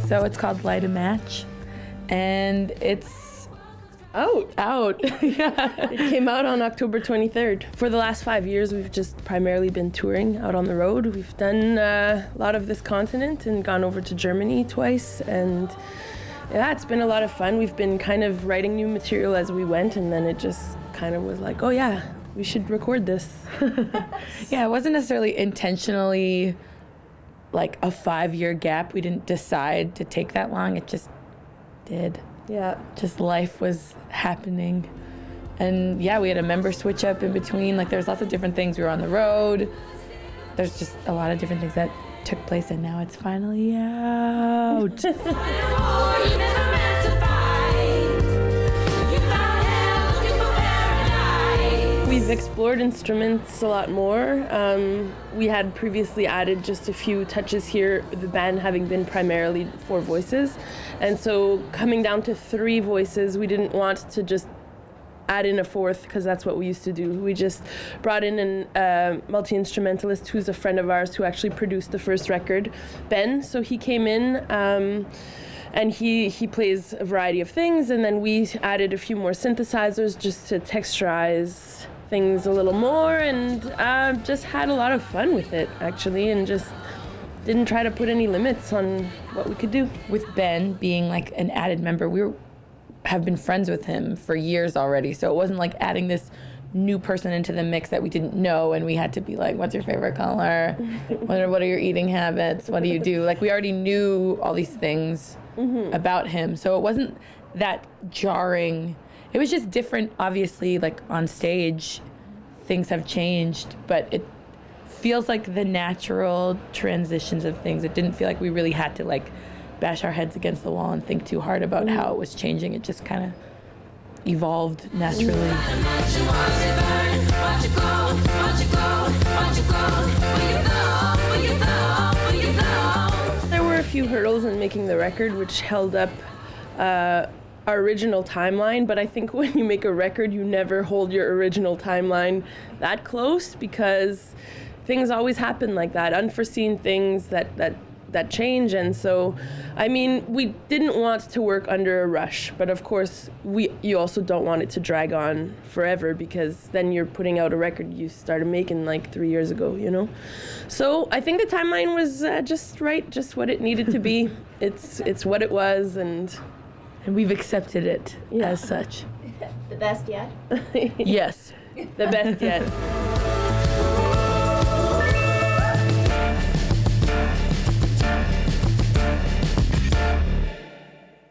So it's called Light a Match, and it's out. Yeah. It came out on October 23rd. For the last 5 years, we've just primarily been touring out on the road. We've done a lot of this continent and gone over to Germany twice, and yeah, it's been a lot of fun. We've been kind of writing new material as we went, and then it just kind of was like, oh yeah, we should record this. Yeah, it wasn't necessarily intentionally like a 5-year gap. We didn't decide to take that long. It just did. Yeah. Just life was happening. And yeah, we had a member switch up in between. Like there's lots of different things. We were on the road. There's just a lot of different things that took place, and now it's finally out. We've explored instruments a lot more. We had previously added just a few touches here, the band having been primarily 4 voices. And so coming down to 3 voices, we didn't want to just add in a 4th, because that's what we used to do. We just brought in a multi-instrumentalist who's a friend of ours who actually produced the first record, Ben. So he came in and he plays a variety of things, and then we added a few more synthesizers just to texturize things a little more, and just had a lot of fun with it, actually, and just didn't try to put any limits on what we could do. With Ben being like an added member, we have been friends with him for years already, so it wasn't like adding this new person into the mix that we didn't know, and we had to be like, what's your favorite color? What are your eating habits? What do you do? Like, we already knew all these things about him, so it wasn't that jarring. It was just different, obviously, like on stage, things have changed, but it feels like the natural transitions of things. It didn't feel like we really had to like bash our heads against the wall and think too hard about how it was changing. It just kind of evolved naturally. There were a few hurdles in making the record which held up our original timeline, but I think when you make a record, you never hold your original timeline that close, because things always happen like that, unforeseen things that change. And so, I mean, we didn't want to work under a rush, but of course, you also don't want it to drag on forever, because then you're putting out a record you started making like 3 years ago, you know? So I think the timeline was just right, just what it needed to be. It's what it was, and we've accepted it as such. The best yet? Yes. The best yet.